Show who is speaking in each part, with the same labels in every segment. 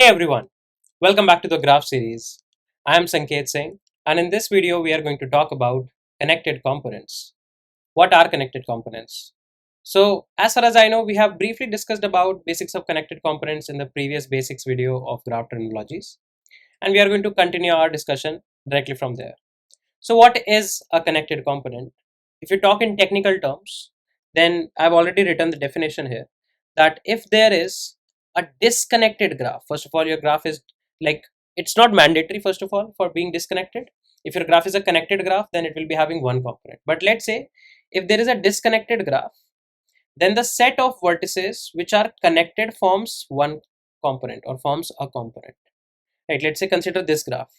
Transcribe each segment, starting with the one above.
Speaker 1: Hey everyone, welcome back to the Graph series. I am Sanket Singh, and in this video we are going to talk about connected components. What are connected components? So as far as I know, we have briefly discussed about basics of connected components in the previous basics video of graph terminologies, and we are going to continue our discussion directly from there. So what is a connected component? If you talk in technical terms, then I've already written the definition here, that if there is a disconnected graph, first of all, your graph is like, it's not mandatory first of all for being disconnected. If your graph is a connected graph, then it will be having one component. But let's say if there is a disconnected graph, then the set of vertices which are connected forms one component or forms a component. Right? Let's say consider this graph.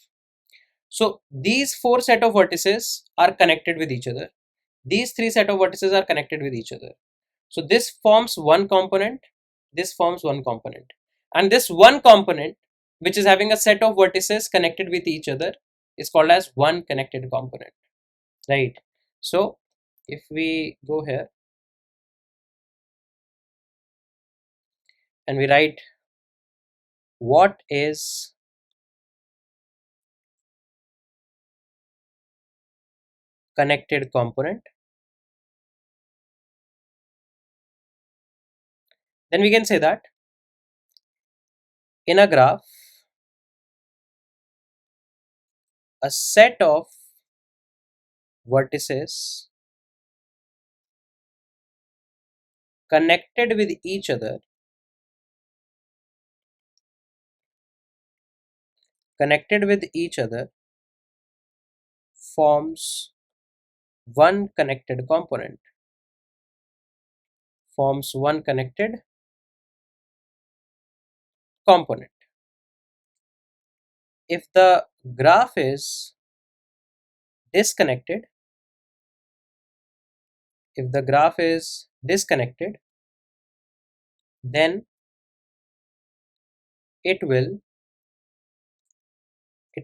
Speaker 1: So these four set of vertices are connected with each other. These three set of vertices are connected with each other. So this forms one component, this forms one component. And this one component, which is having a set of vertices connected with each other, is called as one connected component, right? So if we go here and we write what is connected component, then we can say that in a graph, a set of vertices connected with each other forms one connected component, If the graph is disconnected, then it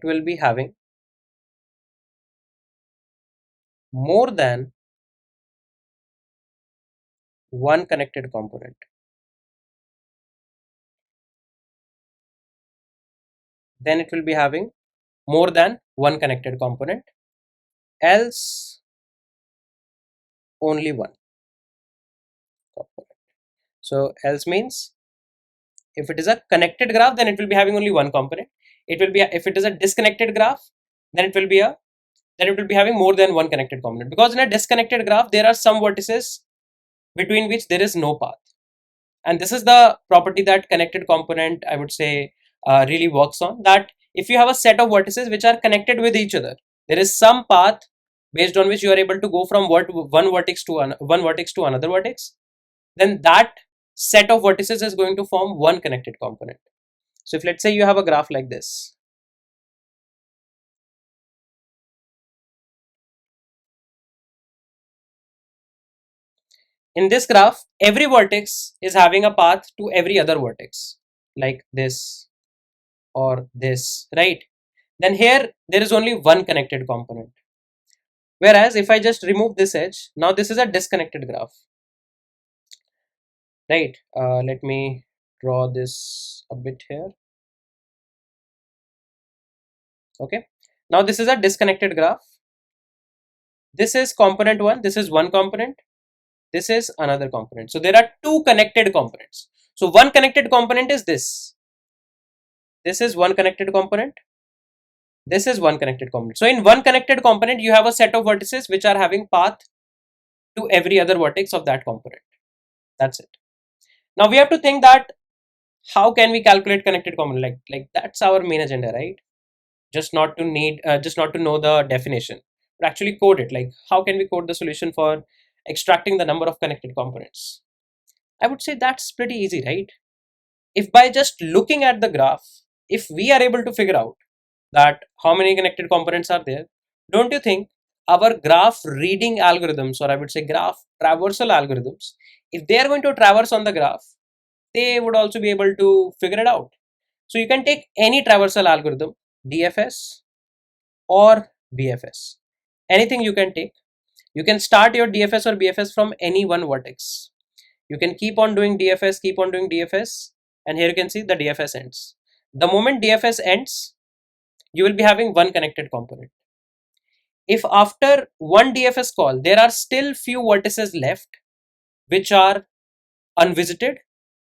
Speaker 1: will be having more than one connected component. Else only one component. So else means if it is a connected graph, then it will be having only one component. If it is a disconnected graph, then it will be having more than one connected component, because in a disconnected graph there are some vertices between which there is no path, and this is the property that connected component, I would say, really works on. That if you have a set of vertices which are connected with each other, there is some path based on which you are able to go from one vertex to another vertex, then that set of vertices is going to form one connected component. So if let's say you have a graph like this, in this graph every vertex is having a path to every other vertex, like this or this, right? Then here there is only one connected component. Whereas if I just remove this edge, now this is a disconnected graph, right? Let me draw this a bit here. Okay, now this is a disconnected graph. This is component 1, this is one component, this is another component. So there are two connected components. So one connected component is this is one connected component, this is one connected component. So in one connected component you have a set of vertices which are having path to every other vertex of that component. That's it. Now we have to think that how can we calculate connected component, like that's our main agenda, right? Just not to know the definition, but actually code it. Like how can we code the solution for extracting the number of connected components? I would say that's pretty easy, right? If by just looking at the graph, if we are able to figure out that how many connected components are there, don't you think our graph reading algorithms, or I would say graph traversal algorithms, if they are going to traverse on the graph, they would also be able to figure it out. So you can take any traversal algorithm, DFS or BFS, anything you can take. You can start your DFS or BFS from any one vertex. You can keep on doing DFS, and here you can see the DFS ends. the moment DFS ends, you will be having one connected component. If after one DFS call, there are still few vertices left which are unvisited,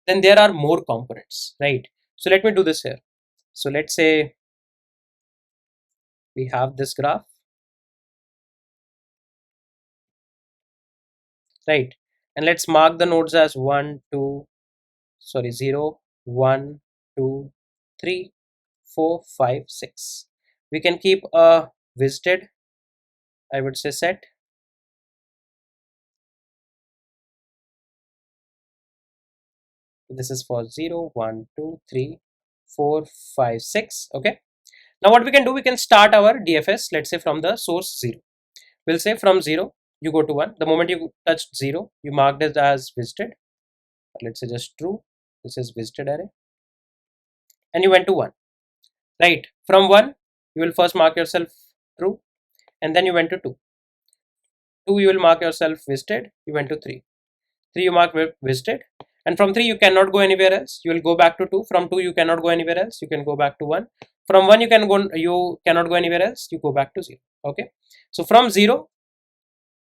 Speaker 1: then there are more components, right? So let me do this here. So let's say we have this graph, right? And let's mark the nodes as 0, 1, 2, 3, 4, 5, 6. We can keep a visited, I would say, set. This is for 0, 1, 2, 3, 4, 5, 6. Okay. Now what we can do, we can start our DFS, let's say from the source 0. We'll say from 0, you go to 1. The moment you touched 0, you marked it as visited. Let's say just true. This is visited array. And you went to 1. Right. From 1, you will first mark yourself true. And then you went to 2. 2, you will mark yourself visited. You went to 3. 3, you mark visited. And from 3, you cannot go anywhere else. You will go back to 2. From 2, you cannot go anywhere else. You can go back to 1. From 1, you cannot go anywhere else. You go back to 0. Okay. So from 0,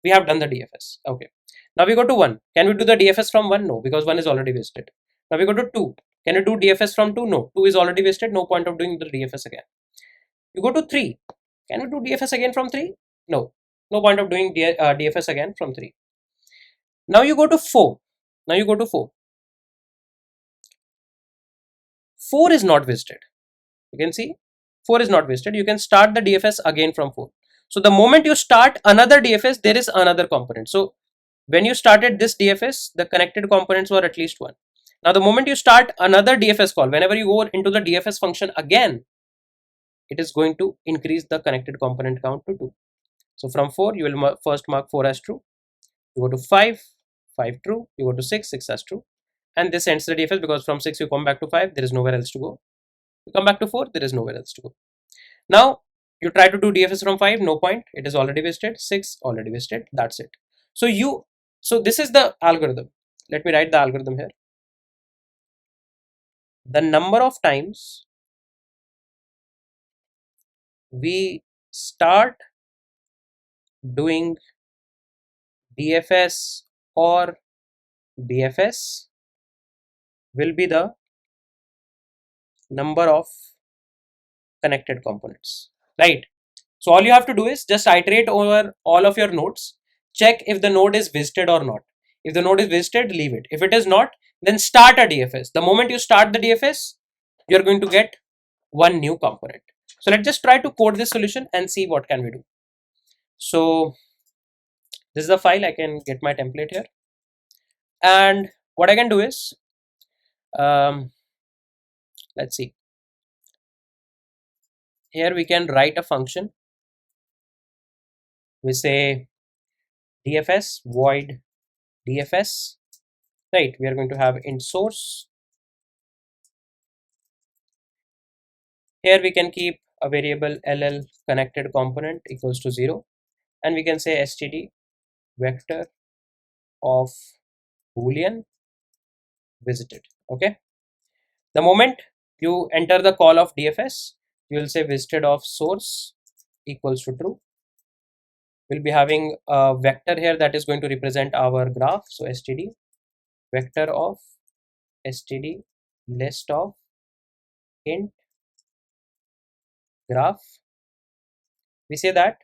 Speaker 1: we have done the DFS. Okay. Now we go to 1. Can we do the DFS from 1? No, because 1 is already visited. Now we go to 2. Can you do DFS from 2? No, 2 is already visited. No point of doing the DFS again. You go to 3. Can we do DFS again from 3? No, no point of doing DFS again from 3. Now you go to 4. Now you go to 4. 4 is not visited. You can see 4 is not visited. You can start the DFS again from 4. So the moment you start another DFS, there is another component. So when you started this DFS, the connected components were at least 1. Now the moment you start another DFS call, whenever you go into the DFS function again, it is going to increase the connected component count to 2. So from 4, you will first mark 4 as true. You go to 5, 5 true. You go to 6, 6 as true. And this ends the DFS because from 6 you come back to 5, there is nowhere else to go. You come back to 4, there is nowhere else to go. Now you try to do DFS from 5, no point. It is already visited. 6 already visited. That's it. So this is the algorithm. Let me write the algorithm here. The number of times we start doing DFS or BFS will be the number of connected components, right? So all you have to do is just iterate over all of your nodes, check if the node is visited or not. If the node is visited, leave it. If it is not, then start a DFS. The moment you start the DFS, you're going to get one new component. So let's just try to code this solution and see what can we do. So this is the file. I can get my template here, and what I can do is let's see, here we can write a function. We say DFS void DFS, right? We are going to have int source. Here we can keep a variable ll connected component equals to 0, and we can say std vector of boolean visited. Okay, the moment you enter the call of DFS, you will say visited of source equals to true. We'll be having a vector here that is going to represent our graph. So std vector of std list of int graph. We say that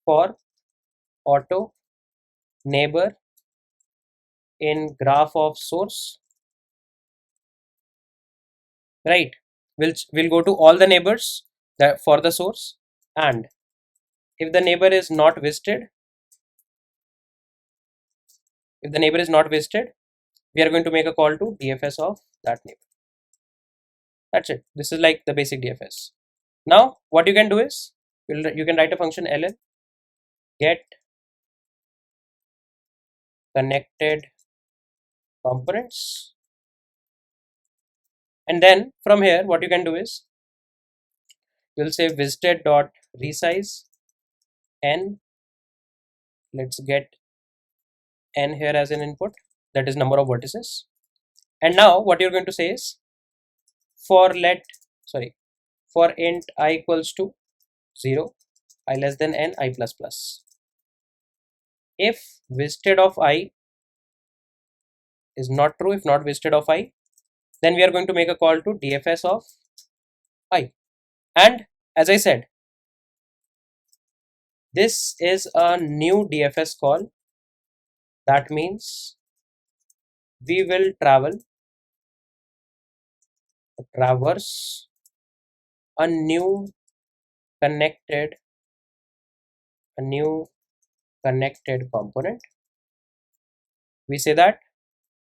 Speaker 1: for auto neighbor in graph of source, right? We'll go to all the neighbors that for the source, and if the neighbor is not visited, we are going to make a call to DFS of that neighbor. That's it. This is like the basic DFS. Now what you can do is you can write a function ll get connected components, and then from here what you can do is you'll say visited dot resize n. Let's get n here as an input, that is number of vertices. And now what you're going to say is for let sorry, for int I equals to 0, I less than n, I plus plus. If visited of I is not true, if not visited of I, then we are going to make a call to DFS of I. And as I said, this is a new DFS call. That means we will traverse a new connected component. We say that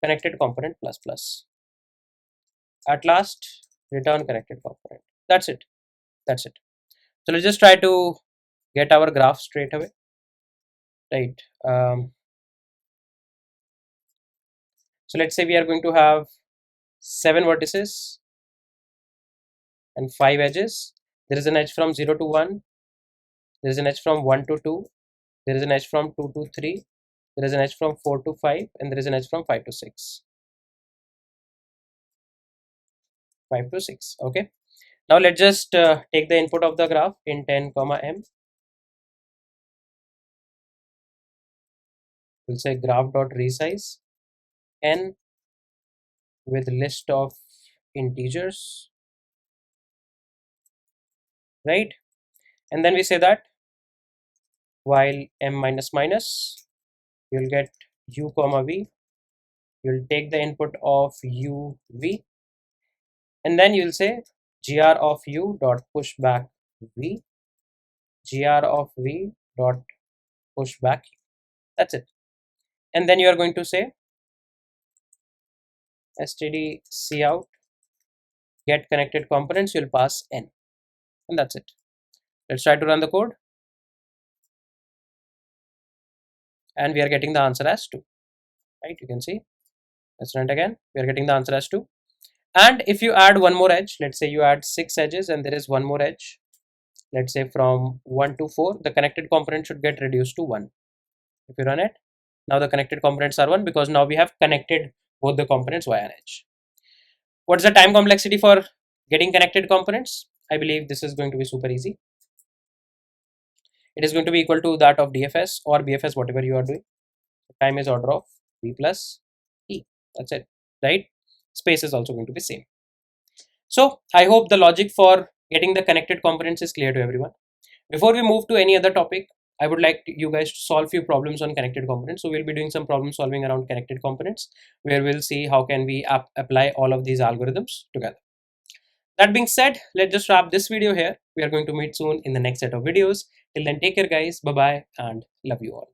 Speaker 1: connected component plus plus. At last, return connected component. That's it. That's it. So let's just try to get our graph straight away. Right. So let's say we are going to have 7 vertices and 5 edges. There is an edge from 0 to 1. There is an edge from 1 to 2. There is an edge from 2 to 3. There is an edge from 4 to 5. And there is an edge from 5 to 6. 5 to 6. Okay. Now let's just take the input of the graph in 10 comma m. We'll say graph dot resize n with list of integers, right? And then we say that while m minus minus, you'll get u comma v. You'll take the input of u v, and then you'll say gr of u dot push back v, gr of v dot push back. That's it. And then you are going to say std cout get connected components. You'll pass n, and that's it. Let's try to run the code, and we are getting the answer as 2, right? You can see. Let's run it again. We are getting the answer as 2. And if you add one more edge, let's say you add 6 edges and there is one more edge, let's say from 1 to 4, the connected component should get reduced to 1. If you run it, now the connected components are 1 because now we have connected both the components via an edge. What's the time complexity for getting connected components? I believe this is going to be super easy. It is going to be equal to that of DFS or BFS, whatever you are doing. The time is order of V plus E. That's it, right? Space is also going to be same. So I hope the logic for getting the connected components is clear to everyone. Before we move to any other topic, I would like you guys to solve few problems on connected components. So we'll be doing some problem solving around connected components, where we'll see how can we apply all of these algorithms together. That being said, let's just wrap this video here. We are going to meet soon in the next set of videos. Till then, take care guys, bye bye, and love you all.